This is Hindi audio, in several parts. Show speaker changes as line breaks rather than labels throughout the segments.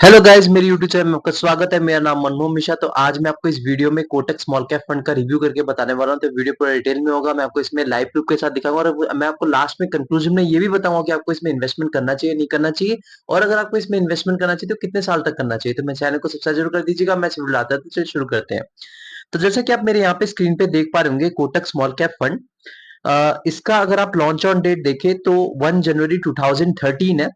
हेलो गाइस, मेरी यूट्यूब चैनल में आपका स्वागत है। मेरा नाम मनमोहन मिश्रा। तो आज मैं आपको इस वीडियो में कोटक स्मॉल कैप फंड का रिव्यू करके बताने वाला हूं। तो वीडियो पूरा डिटेल में होगा। मैं आपको इसमें लाइव प्रूफ के साथ दिखाऊंगा और मैं आपको लास्ट में कंक्लूजन में ये भी बताऊंगा कि आपको इसमें इन्वेस्टमेंट करना चाहिए नहीं करना चाहिए, और अगर आपको इसमें इन्वेस्टमेंट करना चाहिए तो कितने साल तक करना चाहिए। तो मेरे चैनल को सब्सक्राइब जरूर कर दीजिएगा। मैं वीडियो लाता हूं, तो चलिए शुरू करते हैं। तो जैसा कि आप मेरे यहाँ पे स्क्रीन पे देख पा रहे होंगे, कोटक स्मॉल कैप फंड, इसका अगर आप लॉन्च ऑन डेट देखें तो 1 जनवरी 2013 है।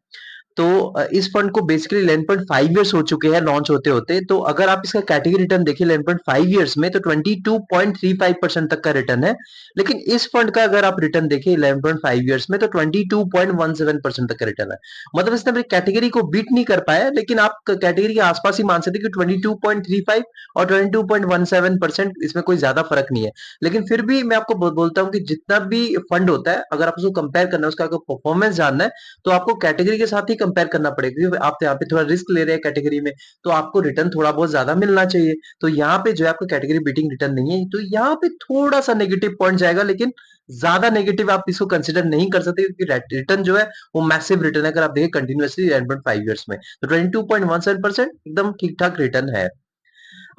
तो इस फंड को बेसिकली 11.5 इयर्स हो चुके हैं लॉन्च होते होते। तो अगर आप इसका कैटेगरी रिटर्न देखिए 11.5 इयर्स में, तो 22.35% तक का रिटर्न है। लेकिन इस फंड का अगर आप रिटर्न देखिए 11.5 इयर्स में, तो 22.17% तक का रिटर्न है। मतलब इसने अपनी कैटेगरी को बीट नहीं कर पाया, लेकिन आप कैटेगरी के आसपास ही मान सकते कि 22.35 और 22.17% इसमें कोई ज्यादा फर्क नहीं है। लेकिन फिर भी मैं आपको बोलता हूँ कि जितना भी फंड होता है, अगर आप उसको कंपेयर करना है, उसका अगर परफॉर्मेंस जानना है, तो आपको कैटेगरी के साथ ही कंपेयर करना पड़ेगा, क्योंकि आप यहाँ पे थोड़ा रिस्क ले रहे हैं कैटेगरी में, तो आपको रिटर्न थोड़ा बहुत ज्यादा मिलना चाहिए। तो यहाँ पे जो है आपको कैटेगरी बीटिंग रिटर्न नहीं है, तो यहाँ पे थोड़ा सा नेगेटिव पॉइंट जाएगा, लेकिन ज्यादा नेगेटिव आप इसको कंसिडर नहीं कर सकते, क्योंकि रिटर्न जो है वो मैसिव रिटर्न है। अगर आप देखें कंटिन्यूअसली 11.5 इयर्स में, तो 22.17% एकदम ठीक ठाक रिटर्न है।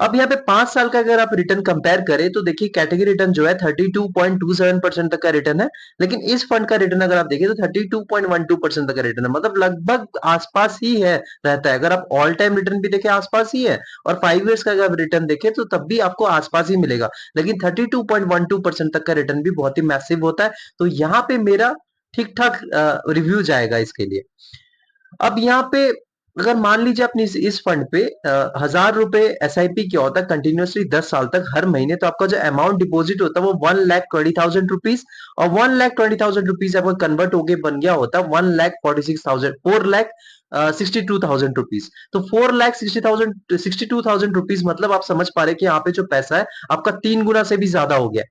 अब यहाँ पे 5 साल का अगर आप रिटर्न कंपेयर करें, तो देखिए कैटेगरी रिटर्न जो है 32.27% तक का रिटर्न है। लेकिन इस फंड का रिटर्न अगर आप देखिए तो 32.12% तक का रिटर्न है, मतलब लगभग आसपास ही है, रहता है। अगर आप ऑल टाइम रिटर्न भी देखें आसपास ही है, और 5 इयर्स का अगर रिटर्न देखें तो तब भी आपको आसपास ही मिलेगा। लेकिन 32.12% तक का रिटर्न भी बहुत ही मैसिव होता है। तो यहाँ पे मेरा ठीक ठाक रिव्यू जाएगा इसके लिए। अब यहाँ पे अगर मान लीजिए अपनी इस फंड पे 1,000 रुपए एसआईपी क्या होता है कंटिन्यूअसली 10 साल तक हर महीने, तो आपका जो अमाउंट डिपॉजिट होता है वो 1,20,000 रुपीज, और 1,20,000 रुपीज आपका कन्वर्ट होके बन गया होता है 1,46,000 4,62,000 रुपीज। तो 4,62,000 रुपीज, मतलब आप समझ पा रहे हैं कि यहाँ पे जो पैसा है आपका 3 गुना से भी ज्यादा हो गया।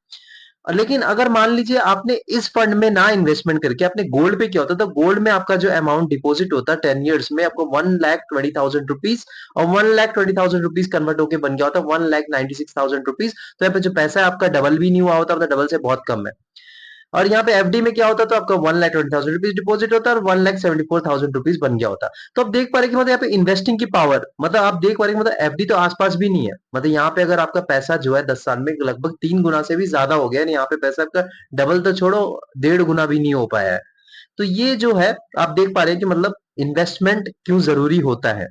लेकिन अगर मान लीजिए आपने इस फंड में ना इन्वेस्टमेंट करके आपने गोल्ड पे किया होता, तो गोल्ड में आपका जो अमाउंट डिपॉजिट होता है 10 इयर्स में आपको 1,20,000 रुपीज, और 1,20,000 रुपीज कन्वर्ट होकर बन गया होता 1,96,000 रुपीज। तो यहाँ पे जो पैसा है आपका डबल भी नहीं हुआ होता, मतलब डबल से बहुत कम है। और यहाँ पे एफडी में क्या होता, तो आपका 1,20,000 रुपीज डिपॉजिट होता है और 1,74,000 रुपीज बन गया होता। तो आप देख पा रहे हैं कि मतलब यहाँ पे इन्वेस्टिंग की पावर, मतलब आप देख पा रहे हैं कि मतलब एफडी तो आसपास भी नहीं है। मतलब यहाँ पे अगर आपका पैसा जो है 10 साल में लगभग 3 गुना से भी ज्यादा हो गया है, यहाँ पे पैसा आपका डबल तो छोड़ो, 1.5 गुना भी नहीं हो पाया है। तो ये जो है आप देख पा रहे हैं कि मतलब इन्वेस्टमेंट क्यों जरूरी होता है।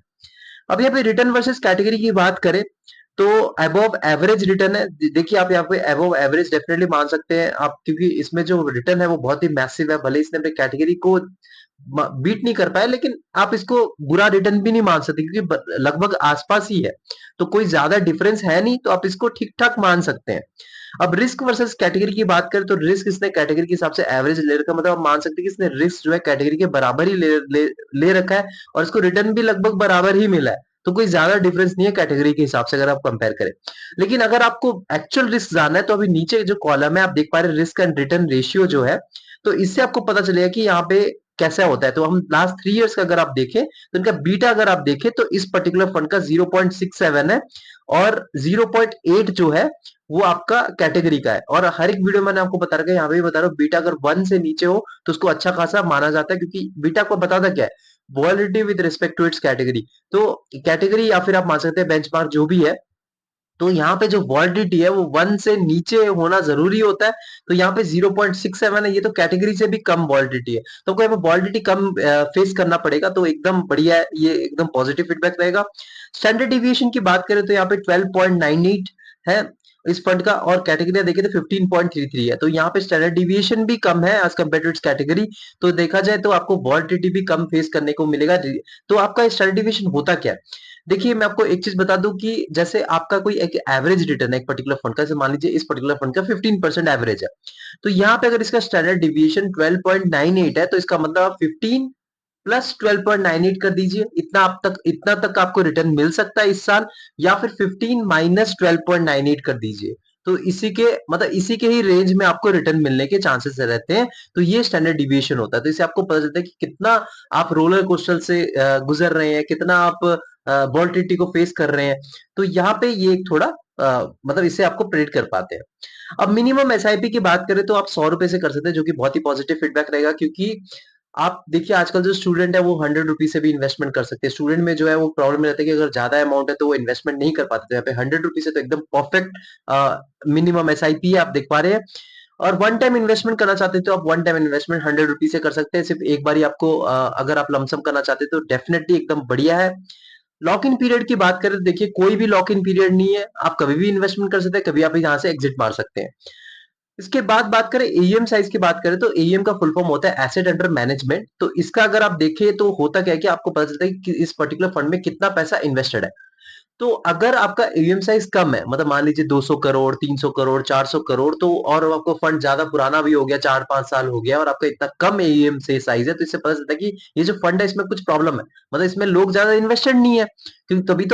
अब यहाँ पे रिटर्न वर्सेस कैटेगरी की बात करें, तो अबव एवरेज रिटर्न है। देखिए आप यहाँ पे अबव एवरेज डेफिनेटली मान सकते हैं आप, क्योंकि इसमें जो रिटर्न है वो बहुत ही मैसिव है। भले इसने अपने कैटेगरी को बीट नहीं कर पाया, लेकिन आप इसको बुरा रिटर्न भी नहीं मान सकते, क्योंकि लगभग आसपास ही है। तो कोई ज्यादा डिफरेंस है नहीं, तो आप इसको ठीक ठाक मान सकते हैं। अब रिस्क वर्सेस कैटेगरी की बात करें, तो रिस्क इसने कैटेगरी के हिसाब से एवरेज ले रखा है, मतलब आप मान सकते हैं कि इसने रिस्क जो है कैटेगरी के बराबर ही ले रखा है, और इसको रिटर्न भी लगभग बराबर ही मिला है। तो कोई ज्यादा डिफरेंस नहीं है कैटेगरी के हिसाब से अगर आप कंपेयर करें। लेकिन अगर आपको एक्चुअल रिस्क जानना है, तो अभी नीचे जो कॉलम है आप देख पा रहे हैं, रिस्क एंड रिटर्न रेशियो जो है, तो इससे आपको पता चलेगा कि यहाँ पे कैसा होता है। तो हम लास्ट 3 इयर्स का अगर आप देखें, तो इनका बीटा अगर आप देखें, तो इस पर्टिकुलर फंड का 0.67 है, और 0.8 जो है वो आपका कैटेगरी का है। और हर एक वीडियो मैंने आपको बता रखा है, यहाँ पे भी बता रहा हूँ, बीटा अगर 1 से नीचे हो तो उसको अच्छा खासा माना जाता है, क्योंकि बीटा को बताता क्या है, validity with respect to its category. तो कैटेगरी या फिर आप मान सकते हैं बेंचमार्क जो भी है, तो यहाँ पे जो वॉलिडिटी है वो 1 से नीचे होना जरूरी होता है। तो यहाँ पे 0.67 है, ये तो कैटेगरी से भी कम वॉलिडिटी है। तो आपको यहाँ पे वॉलिडिटी कम फेस करना पड़ेगा, तो एकदम बढ़िया है, ये एकदम पॉजिटिव फीडबैक रहेगा। स्टैंडर्ड डिविएशन की बात करें तो यहाँ पे 12.98 है इस फंड का, और कैटेगरी देखें तो 15.33 है। तो यहाँ पे स्टैंडर्ड डिविएशन भी कम है as compare to its category. तो देखा जाए तो आपको वॉलिडिटी भी कम फेस करने को मिलेगा। तो आपका स्टैंडर्ड डिविएशन होता क्या है, देखिए मैं आपको एक चीज बता दूं कि जैसे आपका कोई एक एवरेज रिटर्न है एक पर्टिकुलर फंड का, जैसे मान लीजिए इस पर्टिकुलर फंड का 15% एवरेज है, तो यहाँ पे अगर इसका स्टैंडर्ड डिविएशन 12.98 है, तो इसका मतलब आप 15 प्लस 12.98 कर दीजिए। इतना तक आपको रिटर्न मिल सकता है इस साल, या फिर 15 माइनस 12.98 कर दीजिए। तो इसी के ही रेंज में आपको रिटर्न मिलने के चांसेस रहते हैं। तो ये स्टैंडर्ड डिविएशन होता है। तो इससे आपको पता चलता है कि कितना आप रोलर कोस्टर से गुजर रहे हैं, कितना आप वॉलिटिलिटी को फेस कर रहे हैं। तो यहाँ पे ये एक थोड़ा मतलब इससे आपको प्रेडिक्ट कर पाते हैं। अब मिनिमम एसआईपी की बात करें तो आप 100 रुपए से कर सकते हैं, जो कि बहुत ही पॉजिटिव फीडबैक रहेगा, क्योंकि आप देखिए आजकल जो स्टूडेंट है वो 100 रुपीज़ से भी इन्वेस्टमेंट कर सकते हैं। स्टूडेंट में जो है वो प्रॉब्लम रहता है कि अगर ज़्यादा अमाउंट है तो वो इन्वेस्टमेंट नहीं कर पाते। तो यहाँ पे 100 रुपीज़ है तो एकदम परफेक्ट मिनिमम एसआईपी आप देख पा रहे हैं। और वन टाइम इन्वेस्टमेंट करना चाहते हैं तो आप वन टाइम इन्वेस्टमेंट 100 रुपीज़ से कर सकते हैं। सिर्फ एक बार ही आपको अगर आप लमसम करना चाहते हैं तो डेफिनिटली एकदम बढ़िया है। लॉक इन पीरियड की बात करें तो देखिए कोई भी लॉक इन पीरियड नहीं है। आप कभी भी इन्वेस्टमेंट कर सकते हैं, कभी आप यहाँ से एग्जिट मार सकते हैं। इसके बाद बात करें एईएम साइज की बात करें तो एईएम का फुल फॉर्म होता है एसेट अंडर मैनेजमेंट। तो इसका अगर आप देखें तो होता क्या है कि आपको पता चलता है कि इस पर्टिकुलर फंड में कितना पैसा इन्वेस्टेड है। तो अगर आपका एयूएम साइज कम है, मतलब मान लीजिए 200 करोड़, 300 करोड़, 400 करोड़, तो और आपको फंड ज्यादा पुराना भी हो गया, 4-5 साल हो गया और आपका इतना कम एयूएम से साइज है, तो इससे पता चलता है कि ये जो फंड है इसमें कुछ प्रॉब्लम है। मतलब इसमें लोग ज्यादा इन्वेस्टेड नहीं है, क्योंकि तभी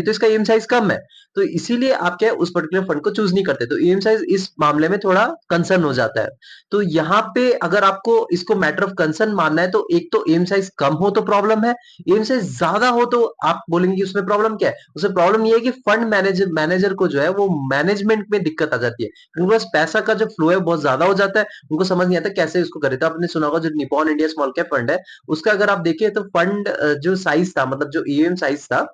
तो इसका एयूएम साइज कम है। तो इसीलिए आप क्या है उस पर्टिकुलर फंड को चूज नहीं करते। तो एयूएम साइज इस मामले में थोड़ा कंसर्न हो जाता है। तो यहाँ पे अगर आपको इसको मैटर ऑफ कंसर्न मानना है तो एक तो एम साइज कम हो तो प्रॉब्लम है, एम साइज ज्यादा हो तो आप बोलेंगे कि उसमें प्रॉब्लम क्या है। उसमें प्रॉब्लम ये है कि फंड मैनेजर मैनेजर को जो है वो मैनेजमेंट में दिक्कत आ जाती है, क्योंकि बस पैसा का जो फ्लो है बहुत ज्यादा हो जाता है। उनको समझ नहीं आता कैसे उसको करे। तो आपने सुना होगा जो Nippon India small cap fund है, उसका अगर आप देखिए तो फंड जो साइज था, मतलब जो ईएम साइज था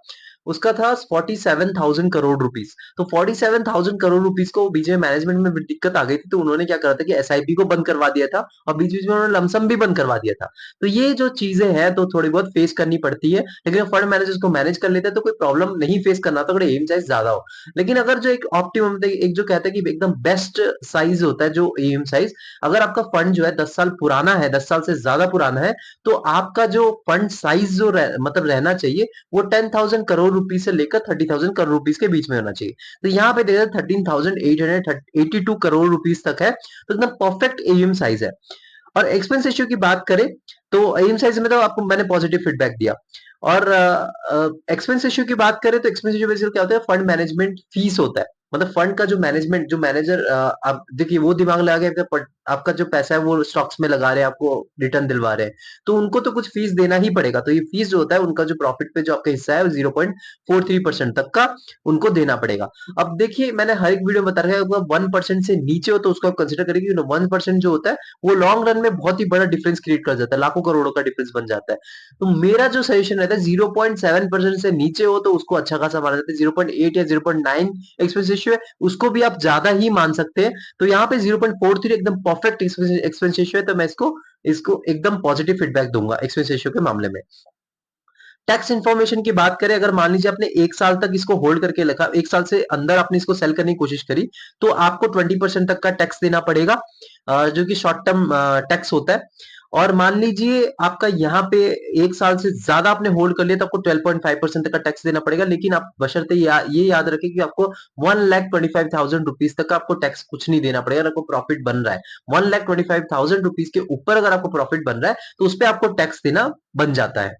उसका था 47,000 करोड़ रुपीस। तो 47,000 करोड़ रुपीस को बीच में मैनेजमेंट में दिक्कत आ गई थी, तो उन्होंने क्या करा था कि एसआईपी को बंद करवा दिया था और बीच बीच में उन्होंने लमसम भी बंद करवा दिया था। तो ये जो चीजें हैं तो थोड़ी बहुत फेस करनी पड़ती है, लेकिन फंड मैनेजर्स को मैनेज कर लेते हैं तो कोई प्रॉब्लम नहीं फेस करना तो अगर एम साइज ज्यादा हो। लेकिन अगर जो एक ऑप्टिमम, एक जो कहते हैं कि एकदम बेस्ट साइज होता है जो एम साइज, अगर आपका फंड जो है 10 साल पुराना है, 10 साल से ज्यादा पुराना है, तो आपका जो फंड साइज जो मतलब रहना चाहिए वो 10,000 करोड़ रुपीस से लेकर 30,000 करोड़ रुपीस के बीच में होना चाहिए। तो यहाँ पे देखा 13,882 करोड़ रुपीस तक है, तो एकदम परफेक्ट एम साइज है। और एक्सपेंस रेशियो की बात करें तो एम साइज में तो आपको मैंने पॉजिटिव फीडबैक दिया। और एक्सपेंस रेशियो की बात करें तो एक्सपेंस रेशियो बेसिकली क्या होता है, फंड मैनेजमेंट फीस होता है। मतलब फंड का जो मैनेजमेंट, जो मैनेजर आप देखिए वो दिमाग लगा के आपका जो पैसा है वो स्टॉक्स में लगा रहे हैं, आपको रिटर्न दिलवा रहे हैं, तो उनको तो कुछ फीस देना ही पड़ेगा। तो ये फीस जो होता है उनका जो प्रॉफिट पे जो आपका हिस्सा है 0.43% तक का उनको देना पड़ेगा। अब देखिए मैंने हर एक वीडियो में बता रखा है, अगर 1% से नीचे हो तो उसको आप कंसिडर करेंगे। 1% जो होता है वो लॉन्ग रन में बहुत ही बड़ा डिफरेंस क्रिएट कर जाता है, लाखों करोड़ों का डिफरेंस बन जाता है। तो मेरा जो सजेशन रहता है 0.7% से नीचे हो तो उसको अच्छा खासा माना जाता है। 0.8 या 0.9 एक्सपेंस रेशियो है, उसको भी आप ज्यादा ही मान सकते हैं। तो यहाँ पे 0.43 एकदम परफेक्ट एक्सपेंस रेशियो है, तो मैं इसको इसको एकदम पॉजिटिव फीडबैक दूंगा एक्सपेंस रेशियो के मामले में। टैक्स इन्फॉर्मेशन की बात करें, अगर मान लीजिए आपने एक साल तक इसको होल्ड करके रखा, एक साल से अंदर आपने इसको सेल करने की कोशिश करी, तो आपको 20% तक का टैक्स देना पड़ेगा, जो कि शॉर्ट टर्म टैक्स होता है। और मान लीजिए आपका यहाँ पे एक साल से ज्यादा आपने होल्ड कर लिया तो आपको 12.5% तक का टैक्स देना पड़ेगा। लेकिन आप बशर्ते ये याद रखें कि आपको 1,25,000 रुपीज तक का आपको टैक्स कुछ नहीं देना पड़ेगा अगर आपको प्रॉफिट बन रहा है। 1,25,000 रुपीज के ऊपर अगर आपको प्रॉफिट बन रहा है तो उस पर आपको टैक्स देना बन जाता है।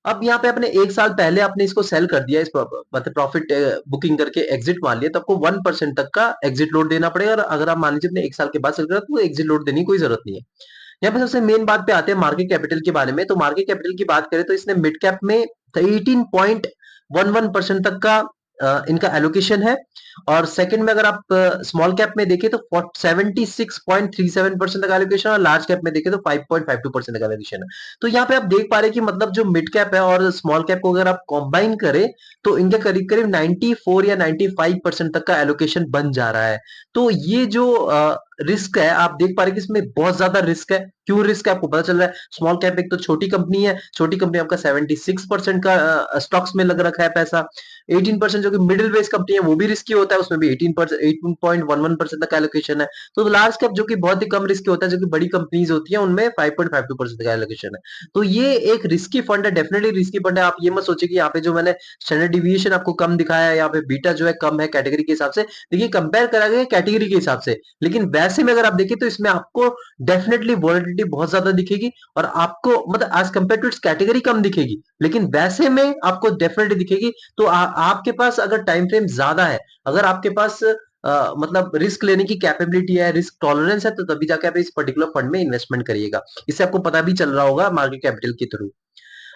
अब यहाँ पे आपने एक साल पहले आपने इसको सेल कर दिया, इस मतलब प्रॉफिट बुकिंग करके एग्जिट मान लिया, तो आपको 1% तक का एग्जिट लोड देना पड़ेगा। और अगर आप मान लीजिए अपने एक साल के बाद सेल कर तो एग्जिट लोड देने की कोई जरूरत नहीं है। यहाँ पे सबसे मेन बात पे आते हैं मार्केट कैपिटल के बारे में। तो मार्केट कैपिटल की बात करें तो इसने मिड कैप में 18.11% तक का इनका एलोकेशन है। और सेकंड में अगर आप स्मॉल कैप में देखें तो 76.37% तक एलोकेशन, और लार्ज कैप में देखें तो 5.52% तक एलोकेशन है। तो यहाँ पे आप देख पा रहे हैं कि मतलब जो मिड कैप है और स्मॉल कैप को अगर आप कंबाइन करें तो इनके करीब करीब 94 या 95% तक का एलोकेशन बन जा रहा है। तो ये जो रिस्क है आप देख पा रहे हैं कि इसमें बहुत ज्यादा रिस्क है। क्यों रिस्क है आपको पता चल रहा है। स्मॉल कैप एक तो छोटी कंपनी है, छोटी कंपनी आपका 76% का स्टॉक्स में लग रखा है पैसा। 18% जो कि मिडिल बेस कंपनी है वो भी रिस्की होता है, उसमें भी 18.11% तक एलोकेशन है। तो लार्ज कैप जो कि बहुत ही कम रिस्की होता है, जो कि बड़ी कंपनीज होती है उनमें 5.52% तक एलोकेशन है। तो ये एक रिस्की फंड है, डेफिनेटली रिस्की फंड है। आप ये मत सोचिए कि यहाँ पे जो मैंने स्टैंडर्ड डिविएशन आपको कम दिखाया है, यहाँ पे बीटा जो है कम है कैटेगरी के हिसाब से। देखिए कंपेयर करा गया कैटेगरी के हिसाब से, लेकिन वैसे में अगर आप देखिए तो इसमें आपको डेफिनेटली वॉलेटिलिटी बहुत ज्यादा दिखेगी और आपको मतलब as compare to its category कम दिखेगी, लेकिन वैसे में आपको डेफिनेटली दिखेगी। तो आपके पास अगर टाइम फ्रेम ज्यादा है, अगर आपके पास मतलब रिस्क लेने की कैपेबिलिटी है, रिस्क टॉलरेंस है, तो तभी जाके आप इस पर्टिकुलर फंड में इन्वेस्टमेंट करिएगा। इससे आपको पता भी चल रहा होगा मार्केट कैपिटल के थ्रू।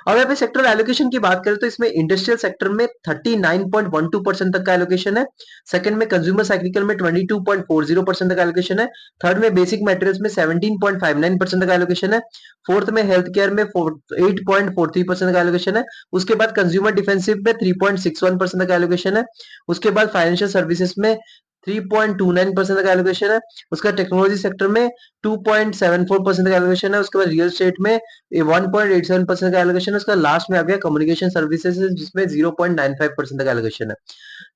और यहाँ पे सेक्टर एलोकेशन की बात करें तो इसमें इंडस्ट्रियल सेक्टर में 39.12% तक का एलोकेशन है। सेकंड में कंज्यूमर साइक्लिकल में 22.40% तक एलोकेशन है। थर्ड में बेसिक मटेरियल्स में 17.59% तक एलोकेशन है। फोर्थ में हेल्थ केयर में 8.43% का एलोकेशन है। उसके बाद कंज्यूमर डिफेंसिव में 3.61% का एलोकेशन है। उसके बाद फाइनेंशियल सर्विसेज में 3.29% का एलोकेशन है। उसका टेक्नोलॉजी सेक्टर में 2.74% का एलोकेशन है। उसके बाद रियल एस्टेट में 1.87% का एलोकेशन है। उसका लास्ट में आ गया कम्युनिकेशन सर्विसेज जिसमें 0.95% का एलोकेशन है।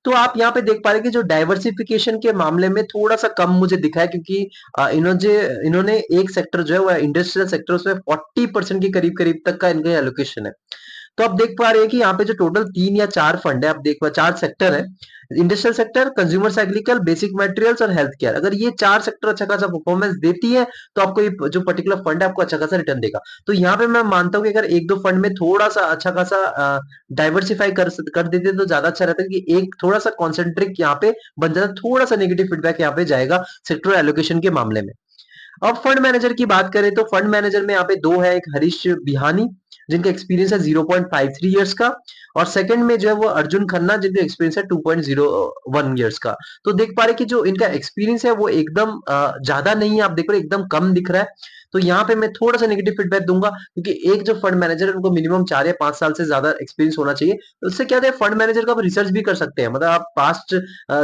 तो आप यहाँ पे देख पा रहे हैं कि जो डाइवर्सिफिकेशन के मामले में थोड़ा सा कम मुझे दिखा है, क्योंकि इन्होंने एक सेक्टर जो है वो इंडस्ट्रियल सेक्टर, उसमें 40% के करीब करीब तक का इनका एलोकेशन है। तो आप देख पा रहे हैं कि यहाँ पे जो टोटल 3 या 4 फंड है, आप देख पा 4 सेक्टर है, industrial sector, consumer cyclical, basic materials और हेल्थ केयर। अगर ये 4 सेक्टर अच्छा खासा परफॉर्मेंस देती है, तो आपको ये जो पर्टिकुलर फंड है आपको अच्छा खासा रिटर्न देगा। तो यहाँ पे मैं मानता हूँ कि अगर 1-2 फंड में थोड़ा-सा अच्छा खासा डाइवर्सिफाई कर देते तो ज़्यादा अच्छा रहता है, कि एक थोड़ा-सा कॉन्सेंट्रिक यहाँ पे बन जाता है, थोड़ा-सा नेगेटिव फीडबैक यहाँ पे जाएगा सेक्टर एलोकेशन के मामले में। अब फंड मैनेजर की बात करें तो फंड मैनेजर में यहाँ पे 2 है, एक हरीश बिहानी जिनका एक्सपीरियंस है 0.53 इयर्स का, और सेकंड में जो है वो अर्जुन खन्ना जिनका एक्सपीरियंस है 2.01 इयर्स का। तो देख पा रहे हैं कि जो इनका एक्सपीरियंस है वो एकदम ज्यादा नहीं है, आप देख रहे हो एकदम कम दिख रहा है। तो यहाँ पे मैं थोड़ा सा नेगेटिव फीडबैक दूंगा, क्योंकि एक जो फंड मैनेजर है उनको मिनिमम 4 या 5 साल से ज्यादा एक्सपीरियंस होना चाहिए। तो उससे क्या है, फंड मैनेजर का आप रिसर्च भी कर सकते हैं, मतलब आप पास्ट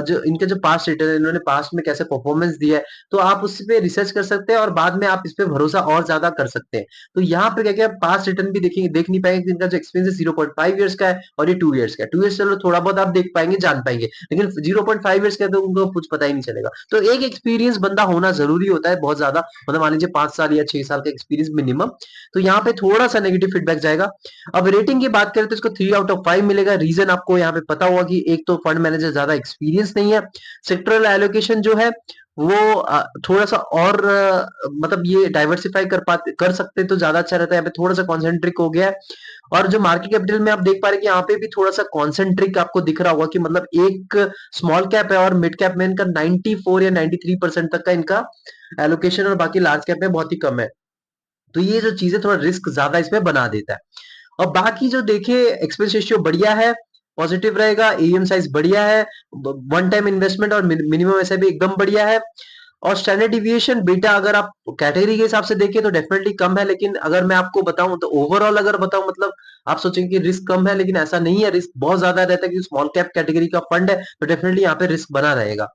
जो इनके जो पास्ट रिटर्न है, इन्होंने पास्ट में कैसे परफॉर्मेंस दिया है, तो आप उस पे रिसर्च कर सकते हैं और बाद में आप इस पे भरोसा और ज्यादा कर सकते हैं। तो यहाँ पे क्या क्या पास्ट रिटर्न भी देखेंगे, देख नहीं पाएंगे कि इनका जो एक्सपीरियंस है 0.5 इयर्स का है और ये 2 इयर्स का है। 2 इयर्स चलो थोड़ा बहुत आप देख पाएंगे, जान पाएंगे, लेकिन 0.5 इयर्स का है तो उनको कुछ पता ही नहीं चलेगा। तो एक एक्सपीरियंस बंदा होना जरूरी होता है बहुत ज्यादा, मतलब मान लीजिए 5 साल या 6 साल का एक्सपीरियंस मिनिमम। तो यहाँ पे थोड़ा सा नेगेटिव फीडबैक जाएगा। अब रेटिंग की बात करें तो इसको 3/5 मिलेगा। रीजन आपको यहाँ पे पता होगा कि एक तो फंड मैनेजर ज्यादा एक्सपीरियंस नहीं है, सेक्टरल एलोकेशन जो है वो थोड़ा-सा और मतलब ये डाइवर्सिफाई कर सकते तो ज़्यादा अच्छा रहता है, यहाँ पे थोड़ा-सा कॉन्सेंट्रिक हो गया है। और जो मार्केट कैपिटल में आप देख पा रहे हैं कि यहाँ पे भी थोड़ा-सा कॉन्सेंट्रिक आपको दिख रहा होगा, कि मतलब एक स्मॉल कैप है और मिड कैप में इनका 94 या 93% तक का इनका एलोकेशन, और बाकी लार्ज कैप में बहुत ही कम है। तो ये जो चीज़ें थोड़ा रिस्क ज़्यादा इसमें बना देता है। और बाकी जो देखिए एक्सपेंस रेशियो बढ़िया है, पॉजिटिव रहेगा, एम साइज बढ़िया है, वन टाइम इन्वेस्टमेंट और मिनिमम ऐसे भी एकदम बढ़िया है। और स्टैंडर्ड डिविएशन बेटा अगर आप कैटेगरी के हिसाब से देखें तो डेफिनेटली कम है, लेकिन अगर मैं आपको बताऊं तो ओवरऑल अगर बताऊं, मतलब आप सोचेंगे कि रिस्क कम है, लेकिन ऐसा नहीं है, रिस्क बहुत ज्यादा रहता है, कि स्मॉल कैप कैटेगरी का फंड है तो डेफिनेटली यहाँ पे रिस्क बना रहेगा।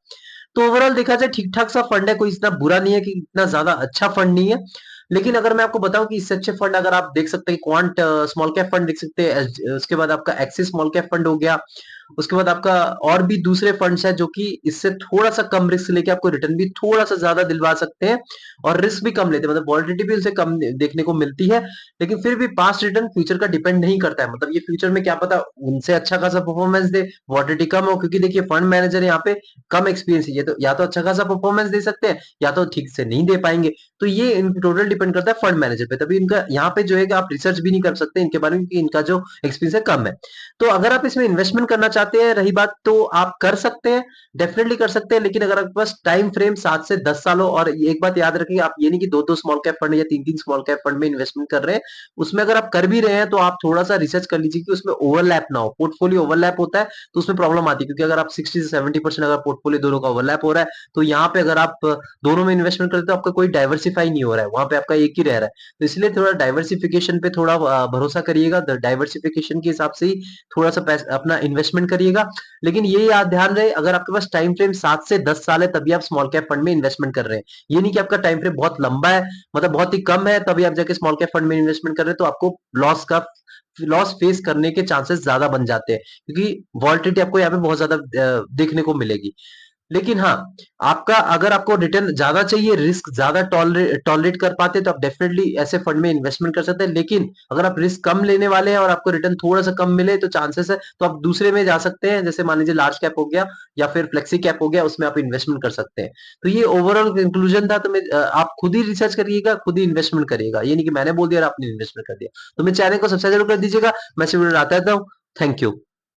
तो ओवरऑल देखा जाए ठीक ठाक सा फंड है, कोई इतना बुरा नहीं है कि इतना ज्यादा अच्छा फंड नहीं है। लेकिन अगर मैं आपको बताऊं कि इससे अच्छे फंड अगर आप देख सकते हैं, क्वांट स्मॉल कैप फंड देख सकते हैं, उसके बाद आपका एक्सिस स्मॉल कैप फंड हो गया, उसके बाद आपका और भी दूसरे फंड्स है जो कि इससे थोड़ा सा कम रिस्क लेके आपको रिटर्न भी थोड़ा सा ज्यादा दिलवा सकते हैं, और रिस्क भी कम लेते हैं, मतलब वॉलिटिलिटी भी उनसे कम देखने को मिलती है। लेकिन फिर भी पास्ट रिटर्न फ्यूचर का डिपेंड नहीं करता है, मतलब ये फ्यूचर में क्या पता उनसे अच्छा खासा परफॉर्मेंस दे, वॉलिटिलिटी कम हो, क्योंकि देखिए फंड मैनेजर यहाँ पे कम एक्सपीरियंस है, ये तो या तो अच्छा खासा परफॉर्मेंस दे सकते हैं या तो ठीक से नहीं दे पाएंगे। तो ये इन टोटल डिपेंड करता है फंड मैनेजर पे, तभी इनका यहाँ पे जो है कि आप रिसर्च भी नहीं कर सकते इनके बारे में, क्योंकि इनका जो एक्सपीरियंस है कम है। तो अगर आप इसमें इन्वेस्टमेंट करना चाहते हैं, रही बात, तो आप कर सकते हैं, डेफिनेटली कर सकते हैं, लेकिन अगर आपके पास टाइम फ्रेम 7 से 10 साल हो, और एक बात याद रखिए, आप ये नहीं कि 2-2 स्मॉल कैप फंड या 3-3 स्मॉल कैप फंड में इन्वेस्टमेंट कर रहे हैं, उसमें अगर आप कर भी रहे हैं तो आप थोड़ा सा रिसर्च कर लीजिए कि उसमें ओवरलैप ना हो। पोर्टफोलियो ओवरलैप होता है तो उसमें प्रॉब्लम आती है, क्योंकि अगर आप 60 से 70% अगर पोर्टफोलियो दोनों का ओवरलैप हो रहा है, तो यहाँ पे अगर आप दोनों में इन्वेस्टमेंट करते हैं तो आपका कोई डाइवर्सिफाई नहीं हो रहा है, वहां पे आपका एक ही रह रहा है। तो इसलिए थोड़ा डाइवर्सिफिकेशन पे थोड़ा भरोसा करिएगा, डाइवर्सिफिकेशन के हिसाब से ही थोड़ा सा पैसा अपना इन्वेस्टमेंट करिएगा। लेकिन ये याद ध्यान रहे, अगर आपके पास टाइम फ्रेम 7 से 10 साल है तभी आप स्मॉल कैप फंड में इन्वेस्टमेंट कर रहे हैं। ये नहीं कि आपका टाइम फ्रेम बहुत लंबा है, मतलब बहुत ही कम है, तभी आप जाके स्मॉल कैप फंड में इन्वेस्टमेंट कर रहे हैं, तो आपको लॉस फेस करने के चांसेस ज्यादा बन जाते हैं, क्योंकि वॉलिटिलिटी आपको यहाँ पे बहुत ज्यादा देखने को मिलेगी। लेकिन हाँ, आपका अगर आपको रिटर्न ज्यादा चाहिए, रिस्क ज्यादा टॉलरेट कर पाते हैं, तो आप डेफिनेटली ऐसे फंड में इन्वेस्टमेंट कर सकते हैं। लेकिन अगर आप रिस्क कम लेने वाले हैं और आपको रिटर्न थोड़ा सा कम मिले तो चांसेस है, तो आप दूसरे में जा सकते हैं, जैसे मान लीजिए लार्ज कैप हो गया या फिर फ्लेक्सी कैप हो गया, उसमें आप इन्वेस्टमेंट कर सकते हैं। तो ये ओवरऑल कंक्लूजन था। तो आप खुद ही रिसर्च करिएगा, खुद ही इन्वेस्टमेंट करिएगा, ये नहीं कि मैंने बोल दिया और आपने इन्वेस्टमेंट कर दिया। तो मेरे चैनल को सब्सक्राइब जरूर कर दीजिएगा, मैं इसी वीडियो आता हूँ। Thank you.